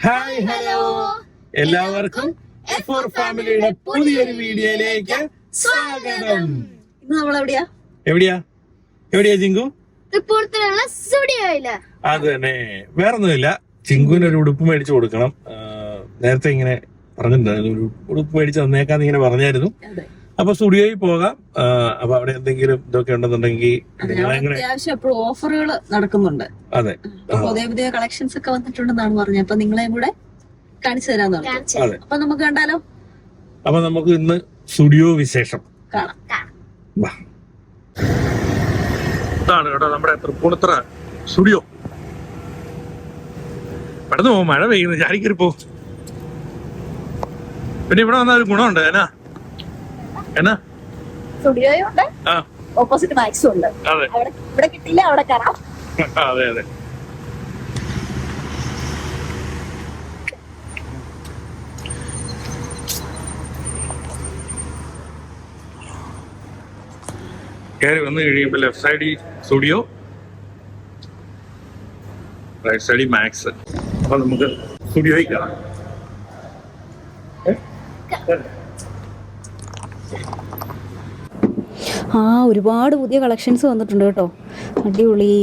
Hi hello എല്ലാവർക്കും F4 ഫാമിലിയുടെ പുതിയൊരു വീഡിയോയിലേക്ക് സ്വാഗതം. ഇന്ന് നമ്മൾ എവിടെയാ ചിങ്കു? അത് തന്നെ, വേറൊന്നുമില്ല. ചിങ്കുവിന് ഒരു ഉടുപ്പ് മേടിച്ചു കൊടുക്കണം. നേരത്തെ ഇങ്ങനെ പറഞ്ഞിട്ടുണ്ടായിരുന്നു, ഒരു ഉടുപ്പ് മേടിച്ച് തന്നേക്കാന്ന് ഇങ്ങനെ പറഞ്ഞായിരുന്നു. അപ്പൊ സ്റ്റുഡിയോയിൽ പോകാം. അപ്പൊ അവിടെ എന്തെങ്കിലും ഇതൊക്കെ ഉണ്ടെന്നുണ്ടെങ്കിൽ അത്യാവശ്യം എപ്പോഴും ഓഫറുകൾ നടക്കുന്നുണ്ട്. അതെ, പുതിയ പുതിയ കളക്ഷൻസ് ഒക്കെ വന്നിട്ടുണ്ടെന്നാണ് പറഞ്ഞത്. അപ്പൊ നിങ്ങളെയും കൂടെ കാണിച്ചു തരാന്ന് പറഞ്ഞു. അപ്പൊ നമുക്ക് കണ്ടാലോ? അപ്പൊ നമുക്ക് ഇന്ന് സ്റ്റുഡിയോ വിശേഷം കാണാം. ഇതാണ് കേട്ടോ നമ്മുടെ തൃപ്പൂണിത്തറ സ്റ്റുഡിയോ. പെട്ടെന്ന് പോകും, മഴ പെയ്യുന്നു, ചാടിക്കറി പോ. പിന്നെ ഇവിടെ വന്ന ഒരു ഗുണമുണ്ട്. എന്നാ സ്റ്റുഡിയോയുണ്ട്, ഓപ്പോസിറ്റ് മാക്സും ഉണ്ട്. ഇവിടെ കിട്ടില്ല, അവിടെ കയറാം. അതെ അതെ. കയറി വന്നു കഴിയുമ്പോൾ ലെഫ്റ്റ് സൈഡിൽ സ്റ്റുഡിയോ, റൈറ്റ് സൈഡിൽ മാക്സ്. അപ്പൊ നമുക്ക് സ്റ്റുഡിയോയിൽ കയറാം. ഒരുപാട് പുതിയ കളക്ഷൻസ് വന്നിട്ടുണ്ട് കേട്ടോ. അടിപൊളി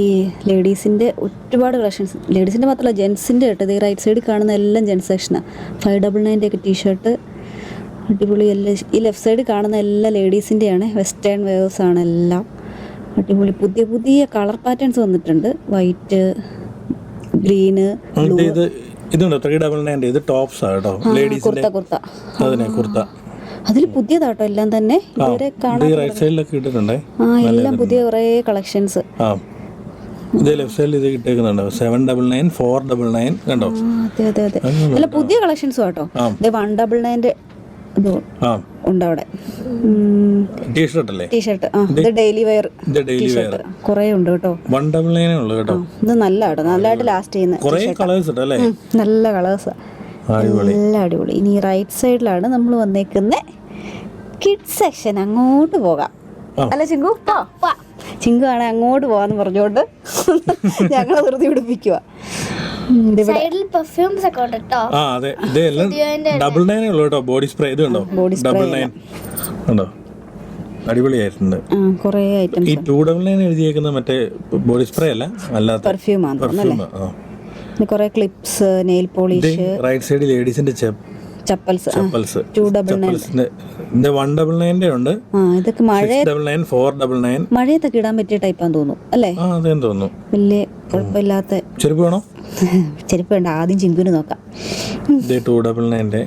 ലേഡീസിൻ്റെ ഒരുപാട് കളക്ഷൻസ്. ലേഡീസിൻ്റെ മാത്രമല്ല, ജെൻസിൻ്റെ കേട്ടോ. ഇത് റൈറ്റ് സൈഡിൽ കാണുന്ന എല്ലാം ജെൻസ് സെക്ഷനാണ്. 599 ഒക്കെ ടീഷർട്ട് അടിപൊളി. എല്ലാം ഈ ലെഫ്റ്റ് സൈഡിൽ കാണുന്ന എല്ലാ ലേഡീസിൻ്റെയാണ്. വെസ്റ്റേൺ വെയേഴ്സ് ആണ് എല്ലാം. അടിപൊളി പുതിയ പുതിയ കളർ പാറ്റേൺസ് വന്നിട്ടുണ്ട്. വൈറ്റ്, ഗ്രീന്, ഇതുണ്ട് 399. ഇത് ടോപ്സ് ആട്ടോ, ലേഡീസിന്റെ കുർത്ത. അതിനെ കുർത്ത അതിൽ പുതിയതാട്ടോ എല്ലാം തന്നെ. ഇതുവരെ കാണാൻ എല്ലാം പുതിയ കുറെ കളക്ഷൻസ്. ഇത് ലെഫ്റ്റ് സൈഡിൽ ഇത് കിട്ടേക്കുന്നുണ്ട് 799, 499 കണ്ടോ? അതെ അതെ അതെ, അല്ല പുതിയ കളക്ഷൻസും ആട്ടോ. 199 ഉണ്ട് അവിടെ. ടീഷർട്ട് ഇത് ഡെയിലി വെയർ കുറെ ഉണ്ട് കേട്ടോ. 199 ഉള്ളു കേട്ടോ. ഇത് നല്ലതായിട്ട് ലാസ്റ്റ് ചെയ്യുന്ന നല്ല കളേഴ്സ്, നല്ല അടിപൊളി. ഇനി റൈറ്റ് സൈഡിലാണ് നമ്മൾ വന്നേക്കുന്ന കിഡ്സ് സെക്ഷൻ. അങ്ങോട്ട് പോകാം അല്ല ചിങ്കു? ചിങ്കു ആണ് അങ്ങോട്ട് പോവാന്ന് പറഞ്ഞോണ്ട് ഞങ്ങളെ വെറുതെ പിടിപ്പിക്കുക. ബോഡി സ്പ്രേ അടിപൊളിയായിട്ടുണ്ട്. കുറേ ഐറ്റംസ്. ഈ 299 എഴുതിയേക്കുന്ന മറ്റേ ബോഡി സ്പ്രേ അല്ല, അല്ലാത്ത പെർഫ്യൂം ആണ്. കുറെ ക്ലിപ്സ്, നെയിൽ പോളിഷ്. റൈറ്റ് സൈഡിൽ ലേഡീസിന്റെ ചപ്പൽസ് 299. 199 ഉണ്ട്. ഇതൊക്കെ മഴ 699, 499 മഴയത്തൊക്കെ ഇടാൻ പറ്റിയ ടൈപ്പാന്ന് തോന്നുന്നു അല്ലേ? അതെന്ന് തോന്നുന്നു. വലിയ കുഴപ്പമില്ലാത്ത ചെരുപ്പ് വേണോ? ചെരുപ്പ് വേണ്ട, ആദ്യം ചിങ്കുന് നോക്കാം. 299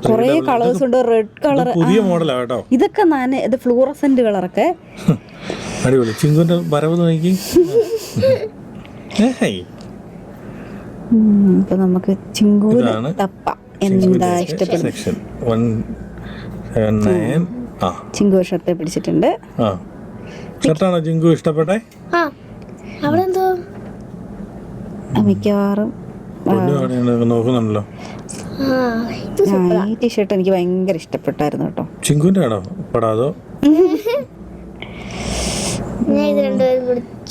കൊറേ കളേഴ്സ് ഉണ്ട്. റെഡ് കളർ പുതിയ മോഡലാ കേട്ടോ. ഇതൊക്കെ ഇത് ഫ്ലൂറസെന്റ് കളറൊക്കെ അടിപൊളി. ചിങ്കുന്റെ വരവ് നോക്കി. ഇപ്പൊ നമുക്ക് ചിങ്കുന് തപ്പ എന്താ ഇഷ്ടപ്പെടുന്നത്. ചിങ്കു ഷർട്ട് പിടിച്ചിട്ടുണ്ട്. ഷർട്ടാണോ ചിങ്കു ഇഷ്ടപ്പെട്ടെ? മിക്കവാറും നോക്കുന്നുണ്ടല്ലോ. ഈ ടീഷർട്ട് എനിക്ക് ഭയങ്കര ഇഷ്ടപ്പെട്ടായിരുന്നു കേട്ടോ. ചിങ്കുന്റെ ആണോ പടാതോ?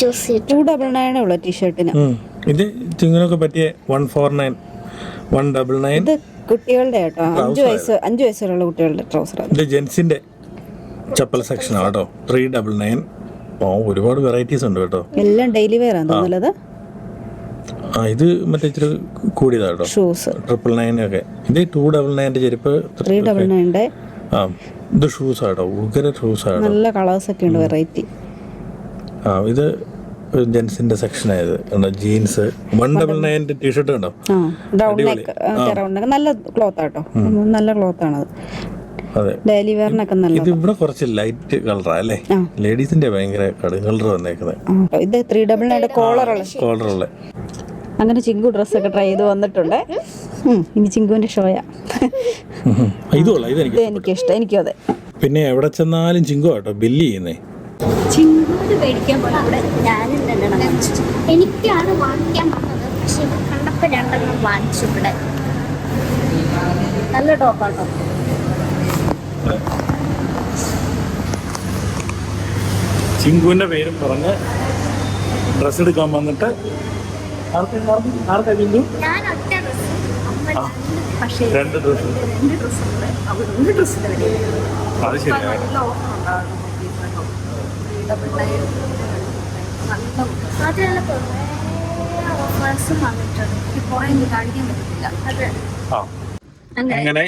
299 ഉള്ള ടീഷർട്ടിന്. ഇത് ചിങ്കുനൊക്കെ പറ്റിയ 149, 199. ഇത് കുട്ടികളുടെ കേട്ടോ, 5 വയസ്സുള്ള കുട്ടികളുടെ ട്രൗസർ. ഇത് ജെൻസിന്റെ ചപ്പൽ സെക്ഷൻ ആട്ടോ. 399. ഒരുപാട് വെറൈറ്റീസ് ഉണ്ട് കേട്ടോ. എല്ലാം ഡെയിലി വെയർ ആണ് തോന്നുന്നത്. ഇത് മറ്റേ ഇച്ചിരി കൂടിയതാട്ടോ. ഷൂസ് 999 ഒക്കെ. ഇത് 299 ചെരുപ്പ്. 399. ഇത് ഷൂസ് ആട്ടോ, ഉഗ്ര ഷൂസ് ആട്ടോ. നല്ല കളേഴ്സ് ഒക്കെ ഉണ്ട്, വെറൈറ്റി. ഇത് ജെൻസിന്റെ സെക്ഷൻ ആയത് ജീൻസ്. 199 ടീഷർട്ട് കണ്ടോ? നല്ല ക്ലോത്ത് ആട്ടോ, നല്ല ക്ലോത്ത് ആണ്. ഡെയിലി വെയറിനൊക്കെ നല്ല. ഇത് ഇവിടെ കുറച്ച് ലൈറ്റ് കളറാ അല്ലേ? ലേഡീസിന്റെ ഭയങ്കര കളർ വന്നേക്കുന്നത്. ഇത് 399 കോളറുള്ള. അങ്ങനെ ചിങ്കു ഡ്രസ്സൊക്കെ ട്രൈ ചെയ്ത് വന്നിട്ടുണ്ട്. ഇനി ചിങ്കുവിന്റെ ഷോയാ. എനിക്ക് ഇഷ്ടം, എനിക്കും അതെ. പിന്നെ എവിടെ ചെന്നാലും ചിങ്കു ആട്ടോ ബില്ല് ചെയ്യുന്നേ. ചിങ്കുവിന് മേടിക്കാൻ പോണ അവിടെ ഞാനും എനിക്കാണ് വാങ്ങിക്കാൻ പറഞ്ഞത്. പക്ഷെ ഇത് കണ്ടപ്പോ 2 വാങ്ങിച്ചു. ഇവിടെ നല്ല ടോപ്പാട്ടോ. ചിങ്കുവിന്റെ പേരും പറഞ്ഞ് ഡ്രസ് എടുക്കാൻ വന്നിട്ട് ആർക്കാ ചിങ്കു? പക്ഷേ 2 ഡ്രസ്. 2 ഡ്രസ്സുണ്ട്. അവർ 1 ഡ്രസ്സിന്റെ വില അത് ശരിയാണ്. നല്ല ഓഫർ ഉണ്ടാകും. മാത്രമല്ല കുറേ ഓഫേഴ്സും വന്നിട്ടുണ്ട്. കുറേ കാണിക്കാൻ പറ്റത്തില്ല. ആ അങ്ങനെ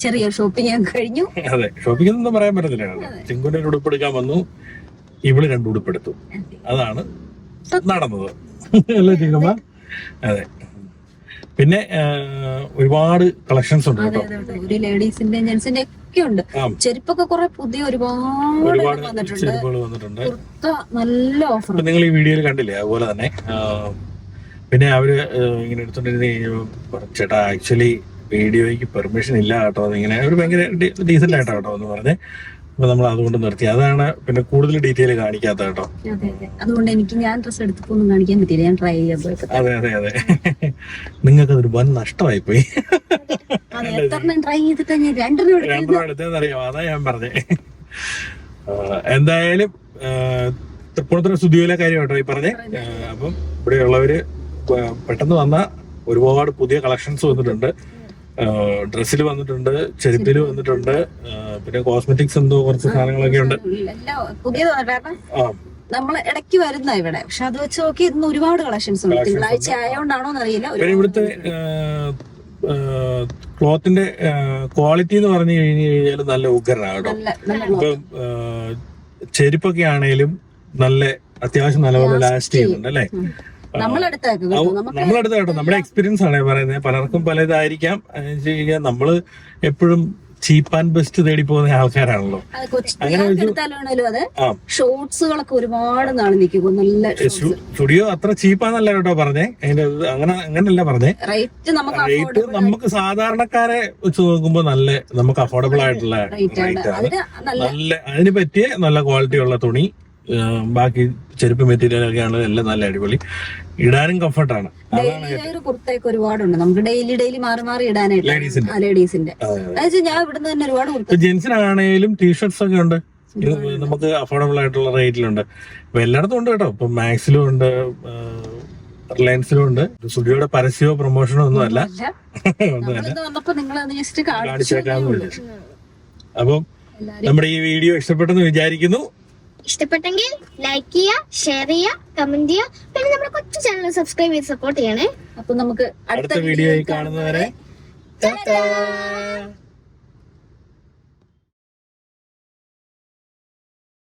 ചെറിയ ഷോപ്പിംഗ് ഞാൻ കഴിഞ്ഞു. അതെ, ഷോപ്പിംഗ് ഒന്നും പറയാൻ പറ്റത്തില്ല. ചിങ്കുവിന്റെ ഒരു ഉടുപ്പെടുക്കാൻ വന്നു, ഇവള് 2 ഉടുപ്പെടുത്തു. അതാണ് നടന്നത് അല്ലേ ചിങ്കമ്മ? അതെ. പിന്നെ ഒരുപാട് കളക്ഷൻസ് ഉണ്ട് കേട്ടോ. ഒരു ലേഡീസിന്റെ ജെന്റ്സിന്റെ ഒക്കെ ഉണ്ട്. ചെരുപ്പൊക്കെ കുറെ പുതിയ ഒരുപാട് വന്നിട്ടുണ്ട്. ചെരുപ്പുകൾ വന്നിട്ടുണ്ട്. നല്ല ഓഫർ നിങ്ങൾ ഈ വീഡിയോയിൽ കണ്ടില്ലേ? അതുപോലെ തന്നെ പിന്നെ അവര് ഇങ്ങനെ എടുത്തോണ്ടിരുന്ന ചേട്ടാ ആക്ച്വലി വീഡിയോയ്ക്ക് പെർമിഷൻ ഇല്ല കേട്ടോ, ഇങ്ങനെ ഒരു ഭയങ്കര ഡീസന്റ് ആയിട്ടോ കേട്ടോ എന്ന് പറഞ്ഞ്. അപ്പൊ നമ്മൾ അതുകൊണ്ട് നിർത്തി. അതാണ് പിന്നെ കൂടുതൽ ഡീറ്റെയിൽ കാണിക്കാത്ത കേട്ടോ. അതുകൊണ്ട് എനിക്ക് ഞാൻ ഡ്രസ് എടുത്തപ്പോ ഒന്നും കാണിക്കാൻ പറ്റില്ല. ഞാൻ ട്രൈ ചെയ്യാൻ. അതെ അതെ അതെ, നിങ്ങൾക്ക് അതൊരു വൻ നഷ്ടമായി പോയി. ട്രൈ ചെയ്തിട്ട് ഞാൻ 2 എടുത്തറിയാം. അതാ ഞാൻ പറഞ്ഞേ. എന്തായാലും തൃപ്പൂണിത്തുറ സ്റ്റുഡിയോയിലെ കാര്യം കേട്ടോ ഈ പറഞ്ഞേ. അപ്പം ഇവിടെയുള്ളവര് പെട്ടെന്ന് വന്ന ഒരുപാട് പുതിയ കളക്ഷൻസ് വന്നിട്ടുണ്ട്. ഡ്രസ്സിൽ വന്നിട്ടുണ്ട്, ചെരുപ്പിൽ വന്നിട്ടുണ്ട്, പിന്നെ കോസ്മെറ്റിക്സ് എന്തോ കുറച്ച് സാധനങ്ങളൊക്കെ ഉണ്ട്. നമ്മള് ഇടയ്ക്ക് വരുന്ന ഇവിടെ, പക്ഷെ അത് വെച്ച് നോക്കി ഇന്ന് ഒരുപാട് കളക്ഷൻസ് ഉണ്ട്. തിങ്കളാഴ്ച ആയോണ്ടാണോ എന്നറിയില്ല. ഇവിടുത്തെ ക്ലോത്തിന്റെ ക്വാളിറ്റി എന്ന് പറഞ്ഞു കഴിഞ്ഞാൽ നല്ല ഉഗ്രനാണ് കേട്ടോ. ഇപ്പം ചെരുപ്പൊക്കെ ആണേലും നല്ല അത്യാവശ്യം നല്ലപോലെ ലാസ്റ്റ് ചെയ്യുന്നുണ്ട് അല്ലേ? നമ്മളടുത്ത് കേട്ടോ, നമ്മുടെ എക്സ്പീരിയൻസ് ആണ് പറയുന്നത്. പലർക്കും പലതായിരിക്കാം. നമ്മള് എപ്പോഴും ചീപ്പ് ആൻഡ് ബെസ്റ്റ് തേടി പോകുന്ന ആൾക്കാരാണല്ലോ. ഷോർട്സുകളൊക്കെ ഒരുപാട് നാൾ നിൽക്കും. നല്ല സ്റ്റുഡിയോ അത്ര ചീപ്പാന്നല്ല കേട്ടോ പറഞ്ഞേ. അതിന്റെ അങ്ങനല്ല പറഞ്ഞേ. റേറ്റ് നമുക്ക് സാധാരണക്കാരെ വെച്ച് നോക്കുമ്പോ നല്ല നമുക്ക് അഫോർഡബിൾ ആയിട്ടുള്ള റേറ്റ് ആണ്. നല്ല അതിന് പറ്റിയ നല്ല ക്വാളിറ്റി ഉള്ള തുണി, ബാക്കി ചെരുപ്പ് മെറ്റീരിയൽ ഒക്കെയാണ് എല്ലാം നല്ല അടിപൊളി. ഇടാനും കംഫർട്ടാണ്. കുർത്തയൊക്കെ ഒരുപാടുണ്ട് നമുക്ക് ഡെയിലി മാറി ഇടാനായിട്ട് ലേഡീസിന്റെ. ഞാൻ ഇവിടുന്ന് തന്നെ ഒരുപാട് ജെന്റ്സിനാണേലും ടീഷർട്സ് ഒക്കെ ഉണ്ട്. നമുക്ക് അഫോർഡബിൾ ആയിട്ടുള്ള റേറ്റിലുണ്ട്. ഇപ്പൊ എല്ലായിടത്തും ഉണ്ട് കേട്ടോ. ഇപ്പൊ മാക്സിലും ഉണ്ട്, റിലയൻസിലും ഉണ്ട്. സ്റ്റുഡിയോയുടെ പരസ്യമോ പ്രൊമോഷനോ ഒന്നും അല്ല. കാണിച്ചേക്കാന്ന് വിചാരിച്ചു. അപ്പം നമ്മുടെ ഈ വീഡിയോ ഇഷ്ടപ്പെട്ടെന്ന് വിചാരിക്കുന്നു. ഇഷ്ടപ്പെട്ടെങ്കിൽ ലൈക്ക് ചെയ്യുക, ഷെയർ ചെയ്യുക, കമന്റ് ചെയ്യുക. പിന്നെ നമ്മുടെ കൊച്ചു ചാനൽ സബ്സ്ക്രൈബ് ചെയ്ത് സപ്പോർട്ട് ചെയ്യണേ. അപ്പൊ നമുക്ക് അടുത്ത വീഡിയോയിൽ കാണുന്നവരെ